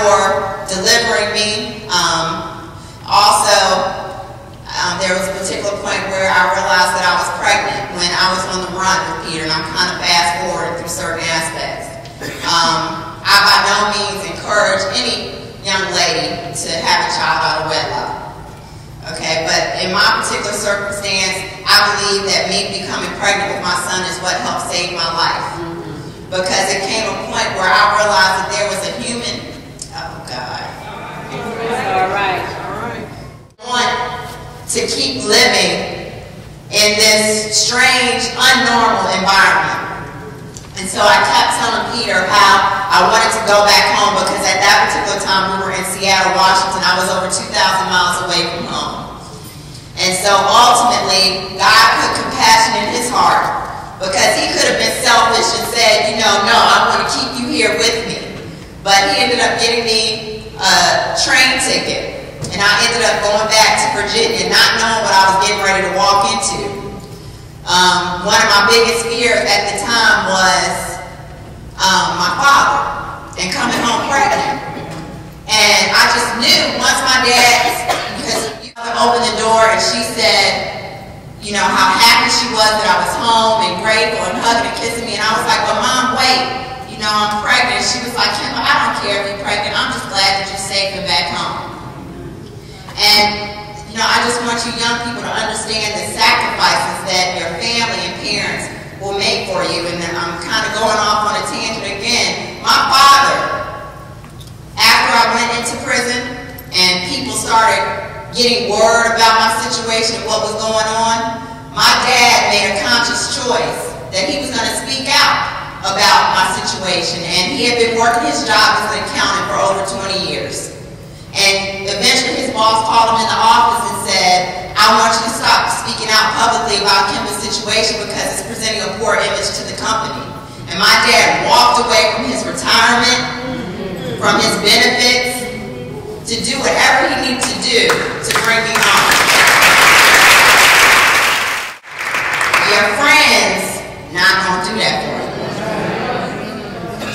for delivering me. There was a particular point where I realized that I was pregnant when I was on the run with Peter, and I'm kind of fast forwarding through certain aspects. I by no means encourage any young lady to have a child out of wedlock. Okay, but in my particular circumstance, I believe that me becoming pregnant with my son is what helped save my life. Because it came a point where I realized that there was a human, oh God. All right. Want to keep living in this strange, unnormal environment. And so I kept telling Peter how I wanted to go back home, because at that particular time we were in Seattle, Washington. I was over 2,000 miles away from home. And so ultimately, God put compassion in his heart, because he could have been selfish and said, you know, no, I want to keep you here with me. But he ended up getting me a train ticket. And I ended up going back to Virginia, not knowing what I was getting ready to walk into. One of my biggest fears at the time was my father and coming home pregnant. And I just knew once my dad, because you opened the door and she said, you know, how happy she was that I was home and grateful and hugging and kissing me. And I was like, well, Mom, wait, you know, I'm pregnant. She was like, Kim, I don't care if you're pregnant. I'm just glad that you're safe and back home. And, you know, I just want you young people to understand the sacrifices that your family and parents will make for you. And then I'm kind of going off on a tangent again. My father, after I went into prison and people started getting word about my situation and what was going on, my dad made a conscious choice that he was going to speak out about my situation. And he had been working his job as an accountant for over 20 years. And eventually his boss called him in the office and said, I want you to stop speaking out publicly about Kim's situation because it's presenting a poor image to the company. And my dad walked away from his retirement, from his benefits, to do whatever he needed to do to bring me home. Your friends not going to do that for you.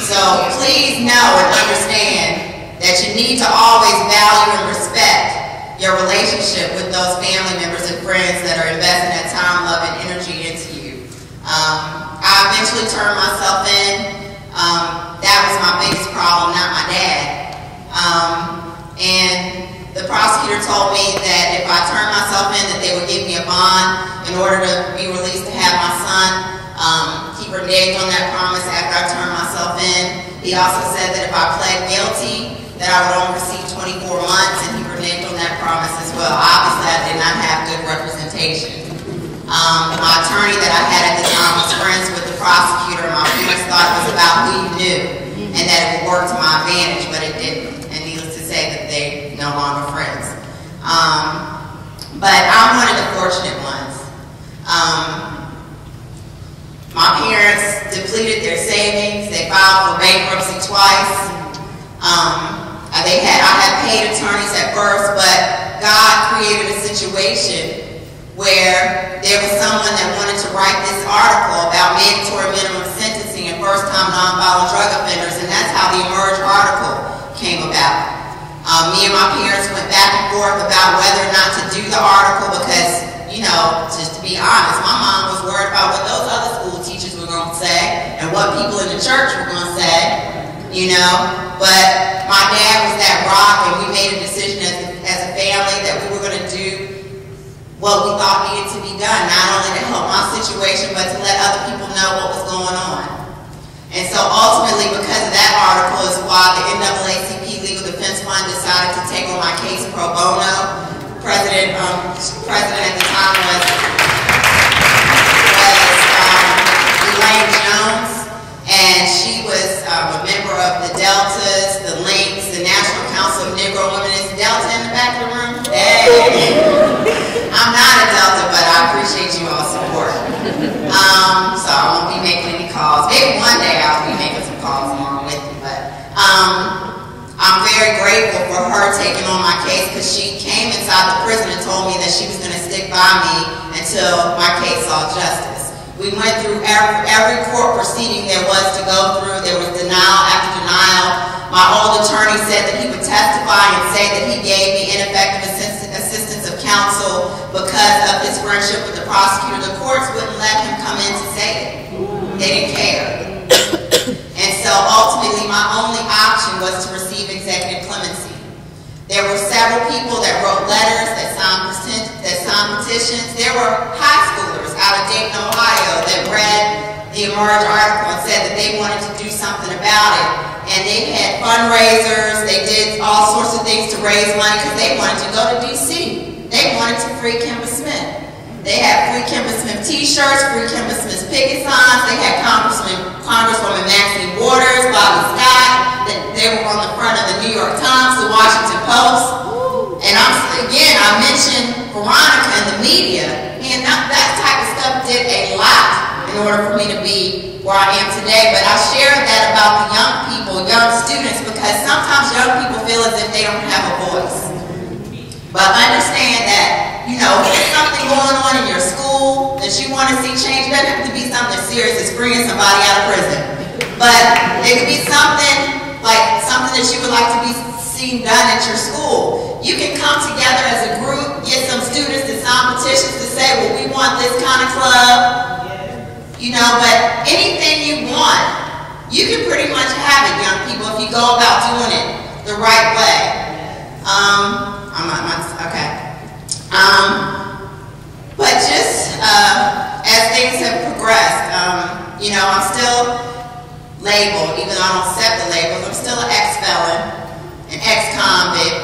So please know and understand that you need to always value and respect your relationship with those family members and friends that are investing that time, love, and energy into you. I eventually turned myself in. That was my biggest problem, not my dad. And the prosecutor told me that if I turned myself in, that they would give me a bond in order to be released to have my son. He reneged on that promise after I turned myself in. He also said that if I pled guilty, that I would only receive 24 months, and he reneged on that promise as well. Obviously, I did not have good representation. My attorney that I had at the time was friends with the prosecutor. My parents thought it was about who you knew, and that it would work to my advantage, but it didn't. And needless to say that they no longer friends. But I'm one of the fortunate ones. My parents depleted their savings. They filed for bankruptcy twice. I had paid attorneys at first, but God created a situation where there was someone that wanted to write this article about mandatory minimum sentencing and first-time nonviolent drug offenders, and that's how the Emerge article came about. Me and my parents went back and forth about whether or not to do the article because, you know, just to be honest, my mom was worried about what those other school teachers were going to say and what people in the church were going to say, you know. But my dad was that rock, and we made a decision as a family that we were going to do what we thought needed to be done, not only to help my situation, but to let other people know what was going on. And so ultimately, because of that article is why the NAACP Legal Defense Fund decided to take on my case pro bono. President at the time was Elaine Jones, and she was a member of the Deltas, the Links, the National Council of Negro Women. Is Delta in the back of the room? Hey. I'm not a Delta, but I appreciate you all's support. So I won't be making any calls. Maybe one day I'll be making some calls along with you, but I'm very grateful for her taking on my case, because she came inside the prison and told me that she was going to stick by me until my case saw justice. We went through every court proceeding there was to go through. There was denial after denial. My old attorney said that he would testify and say that he gave me ineffective assistance of counsel because of his friendship with the prosecutor. The courts wouldn't let him come in to say it. They didn't care. And so ultimately my only option was to receive executive clemency. There were several people that wrote letters, that signed petitions. There were high schoolers out of Dayton, Ohio that read the Emerge article and said that they wanted to do something about it. And they had fundraisers, they did all sorts of things to raise money because they wanted to go to D.C. They wanted to free Kimba Smith. They had free Kimba Smith t-shirts, free Kimba Smith picket signs. They had Congresswoman Maxine Waters, Bobby Scott. They were on the front of the New York Times, the Washington Post. And I mentioned Veronica in the media. And that type of stuff did a lot in order for me to be where I am today. But I shared that about the young people, young students, because sometimes young people feel as if they don't have a voice. But understand that, if there's something going on in your school that you want to see change, it doesn't have to be something serious as bringing somebody out of prison. But it could be something that you would like to be seen done at your school. You can come together as a group, get some students to sign petitions to say, well, we want this kind of club. But anything you want, you can pretty much have it, young people, if you go about doing it the right way. But just as things have progressed, I'm still labeled, even though I don't accept the labels, I'm still an ex-felon, an ex-convict.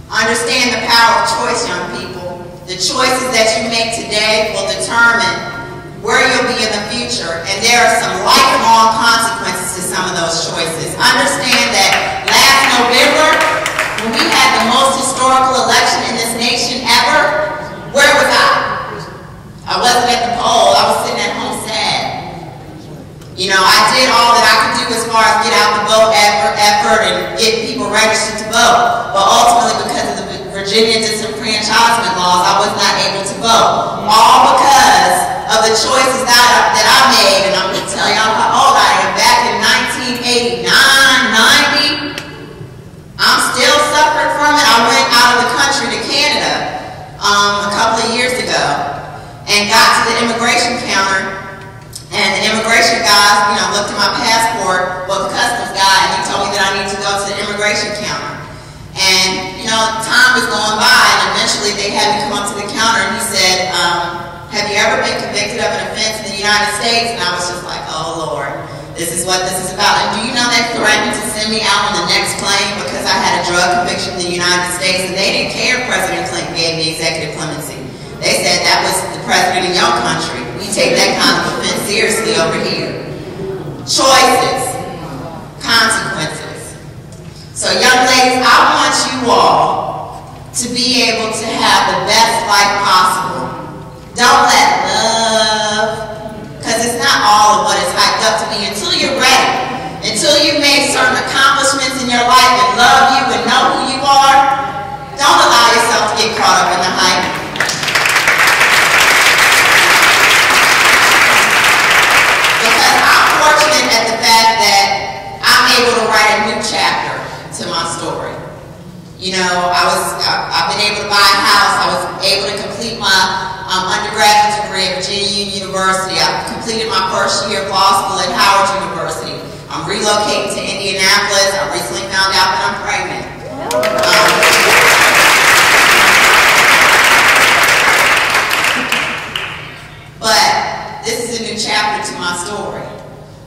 Understand the power of choice, young people. The choices that you make today will determine where you'll be in the future, and there are some lifelong consequences to some of those choices. Understand that last November, when we had the most historical election in this nation ever, where was I? I wasn't at the poll. I was sitting at home sad. I did all that I could do as far as get out the vote effort and get people registered to vote. But ultimately, because of the Virginia disenfranchisement laws, I was not able to vote. All because of the choices that I made. And I'm going to tell y'all how old I am. Back in 1989, 90, I'm still suffering from it. I went out of the country to Canada a couple of years ago and got to the immigration counter. And the immigration guys, looked at my passport, the customs guy, and he told me that I need to go to the immigration counter. And, time was going by, and eventually they had me come up to the counter, and he said, have you ever been convicted of an offense in the United States? And I was just like, oh, Lord, this is what this is about. And do you know they threatened to send me out on the next plane because I had a drug conviction in the United States, and they didn't care if President Clinton gave me executive clemency. They said that was the president of your country. We take that kind of offense seriously over here. Choices, consequences. So young ladies, I want you all to be able to have the best life possible. Don't let love, because it's not all of what it's hyped up to be until you're ready. Until you've made certain accomplishments in your life and love you and know who you are, don't allow yourself to get caught up in the hype. Fortunate at the fact that I'm able to write a new chapter to my story. I've been able to buy a house. I was able to complete my undergraduate degree at Virginia Union University. I've completed my first year of law school at Howard University. I'm relocating to Indianapolis. I recently found out that I'm pregnant. But this is a new chapter to my story.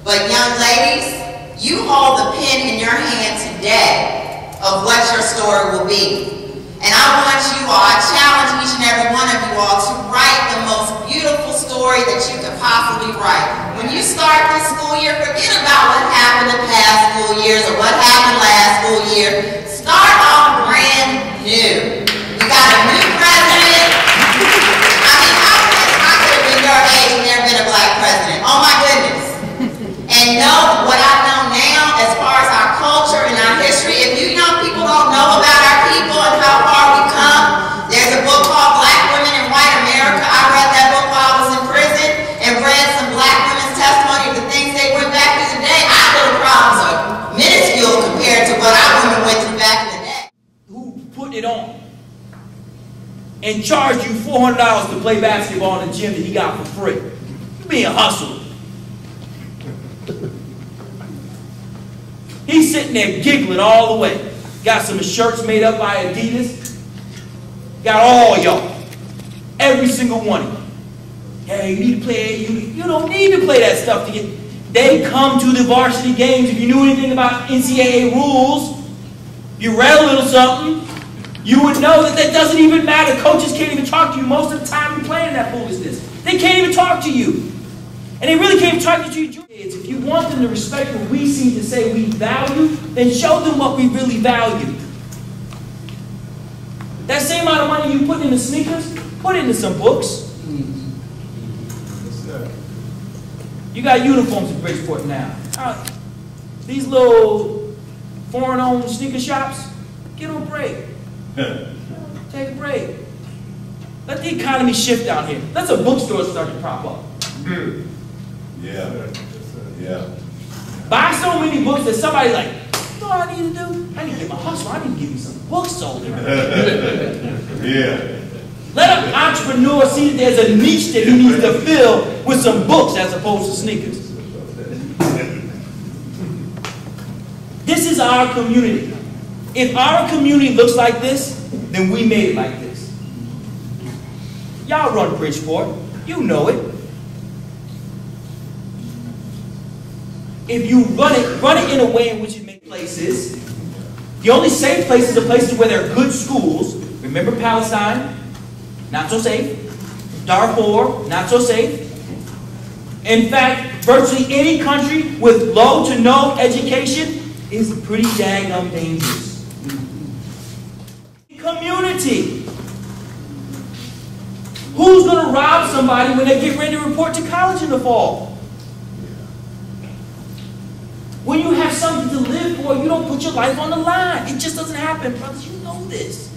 But young ladies, you hold the pen in your hand today of what your story will be. And I want you all, I challenge each and every one of you all to write the most beautiful story that you could possibly write. When you start this school year, forget about what happened the past school years or what happened last school year. Start off brand new. We got a new president. I could have been your age and never been a black president. Oh my goodness. And know what I know now as far as our culture and our history. If you young people don't know about our people and how far we've come, there's a book called Black Women in White America. I read that book while I was in prison. and charge you $400 to play basketball in the gym that he got for free. You being hustled. He's sitting there giggling all the way. Got some shirts made up by Adidas. Got all y'all. Every single one of you. Hey, you need to play. You don't need to play that stuff to get. They come to the varsity games. If you knew anything about NCAA rules, you read a little something, you would know that that doesn't even matter. Coaches can't even talk to you most of the time you're playing that foolishness. They can't even talk to you. And they really can't talk to you. If you want them to respect what we seem to say we value, then show them what we really value. That same amount of money you put into sneakers, put into some books. You got uniforms in Bridgeport now. These little foreign-owned sneaker shops, give them a break. Take a break. Let the economy shift down here. Let some bookstores start to prop up. Yeah. Yeah. Buy so many books that somebody's like, you know what I need to do? I need to get my hustle. I need to give me some books sold. Yeah. Let an entrepreneur see that there's a niche that he needs to fill with some books as opposed to sneakers. This is our community. If our community looks like this, then we made it like this. Y'all run Bridgeport. You know it. If you run it in a way in which it makes places. The only safe places are places where there are good schools. Remember Palestine? Not so safe. Darfur, not so safe. In fact, virtually any country with low to no education is pretty daggum dangerous. Community. Who's going to rob somebody when they get ready to report to college in the fall? When you have something to live for, you don't put your life on the line. It just doesn't happen, brothers. You know this.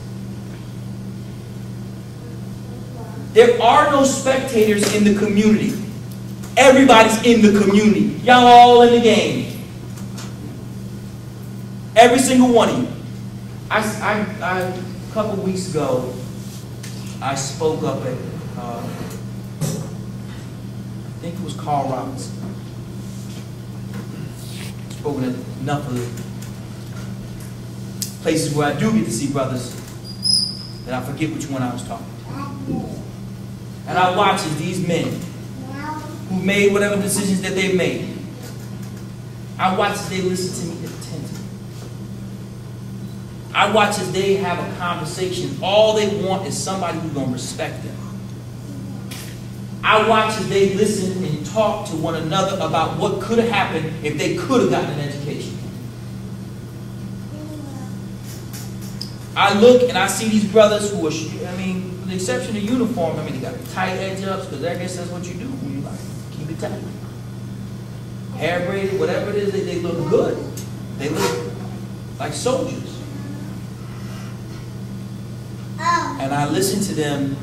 There are no spectators in the community. Everybody's in the community. Y'all all in the game. Every single one of you. A couple weeks ago, I spoke up at, I think it was Carl Robinson. Spoken at enough of the places where I do get to see brothers that I forget which one I was talking to. And I watch as these men who made whatever decisions that they made, I watch as they listen to me attentively. I watch as they have a conversation. All they want is somebody who's going to respect them. I watch as they listen and talk to one another about what could have happened if they could have gotten an education. I look and I see these brothers who are, I mean, with the exception of uniform, I mean, they got tight edge ups because I guess that's what you do when you like keep it tight. Hair braided, whatever it is, they look good. They look like soldiers. And I listen to them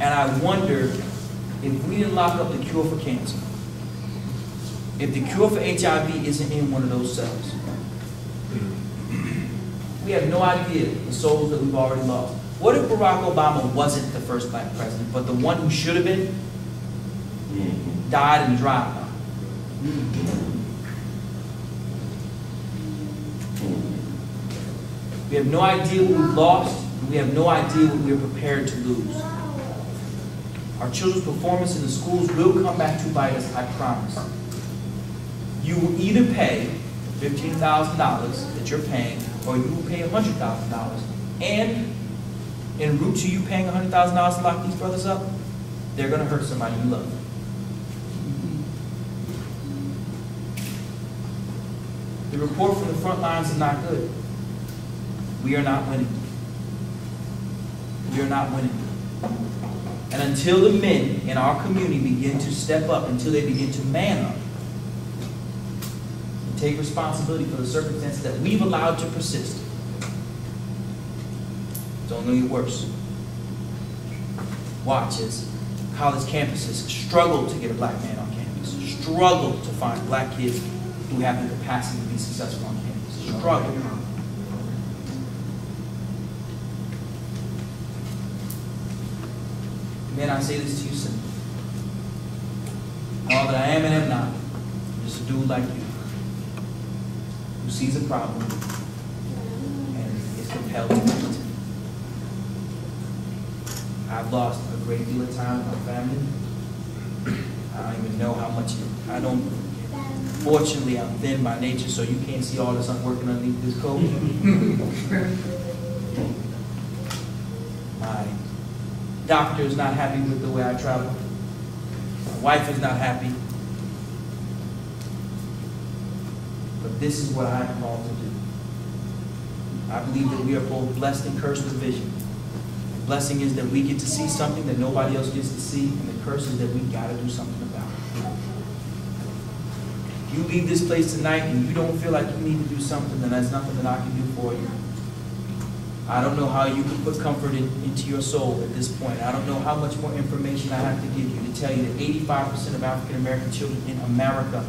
and I wonder if we didn't lock up the cure for cancer, if the cure for HIV isn't in one of those cells. We have no idea the souls that we've already lost. What if Barack Obama wasn't the first black president, but the one who should have been died in a drive-by? We have no idea what we've lost, and we have no idea what we're prepared to lose. Our children's performance in the schools will come back to bite us, I promise. You will either pay $15,000 that you're paying, or you will pay $100,000. And en route to you paying $100,000 to lock these brothers up, they're going to hurt somebody you love. The report from the front lines is not good. We are not winning. We are not winning. And until the men in our community begin to step up, until they begin to man up, and take responsibility for the circumstances that we've allowed to persist, it's only going to get worse. Watch as college campuses struggle to get a black man on campus, struggle to find black kids who have the capacity to be successful on campus, struggle. Men, I say this to you simply. All that I am and am not, I'm just a dude like you, who sees a problem and is compelled to fix it. I've lost a great deal of time with my family. I don't even know how much. Fortunately, I'm thin by nature, so you can't see all this I'm working underneath this coat. My doctor is not happy with the way I travel. My wife is not happy. But this is what I am called to do. I believe that we are both blessed and cursed with vision. The blessing is that we get to see something that nobody else gets to see, and the curse is that we got to do something about it. If you leave this place tonight and you don't feel like you need to do something, then there's nothing that I can do for you. I don't know how you can put comfort into your soul at this point. I don't know how much more information I have to give you to tell you that 85% of African American children in America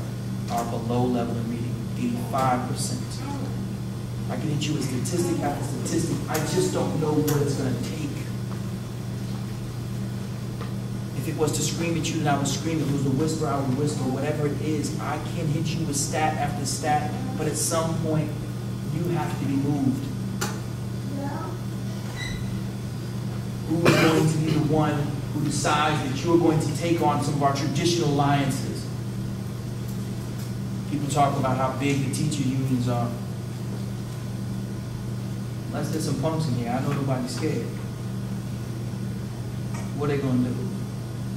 are below level in reading. 85%. I can hit you with statistic after statistic. I just don't know what it's going to take. If it was to scream at you, then I would scream. If it was a whisper, I would whisper. Whatever it is, I can hit you with stat after stat. But at some point, you have to be moved. Who is going to be the one who decides that you're going to take on some of our traditional alliances? People talk about how big the teacher unions are. Unless there's some punks in here, I know nobody's scared. What are they going to do?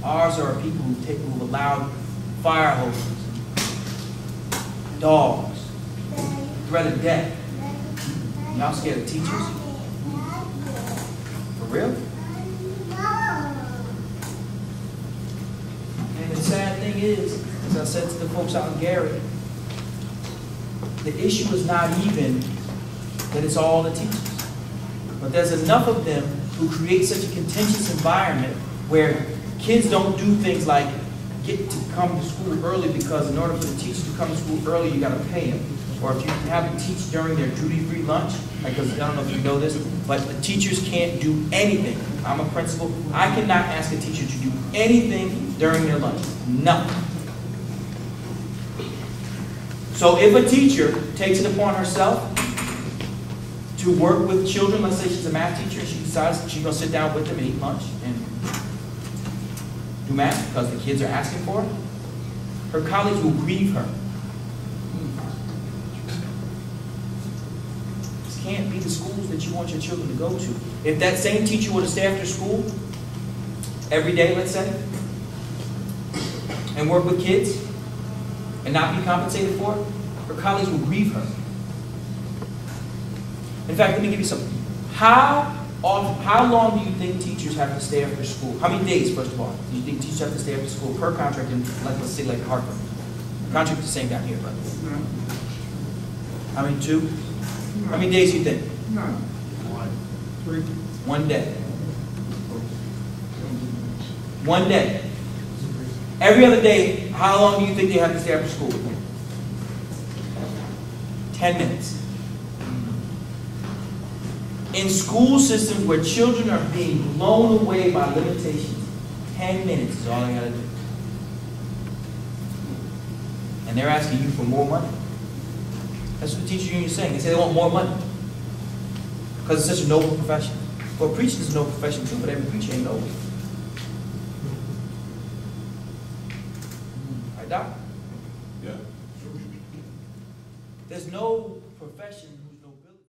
Ours are people who've allowed fire hoses, dogs, threat of death. Y'all scared of teachers? For real? And the sad thing is, as I said to the folks out in Aery, the issue is not even that it's all the teachers. But there's enough of them who create such a contentious environment where kids don't do things like get to come to school early, because in order for the teachers to come to school early, you got to pay them. Or if you have them teach during their duty-free lunch, because I don't know if you know this, but the teachers can't do anything. I'm a principal. I cannot ask a teacher to do anything during their lunch. Nothing. So if a teacher takes it upon herself to work with children, let's say she's a math teacher, she decides she's going to sit down with them and eat lunch and do math because the kids are asking for it, her colleagues will grieve her. This can't be the schools that you want your children to go to. If that same teacher were to stay after school every day, let's say, and work with kids and not be compensated for it, her colleagues will grieve her. In fact, let me give you something. How long do you think teachers have to stay after school? How many days, first of all, do you think teachers have to stay after school per contract in, like, let's say, like Hartford? The contract is the same down here, but. How many, 2? How many days do you think? 3. 1 day. 1 day. Every other day, how long do you think they have to stay after school? 10 minutes. In school systems where children are being blown away by limitations, 10 minutes is all they got to do. And they're asking you for more money. That's what the teacher union is saying. They say they want more money. Because it's such a noble profession. Well, preaching is a noble profession too, but every preacher ain't noble. Right, Doc? Yeah. There's no profession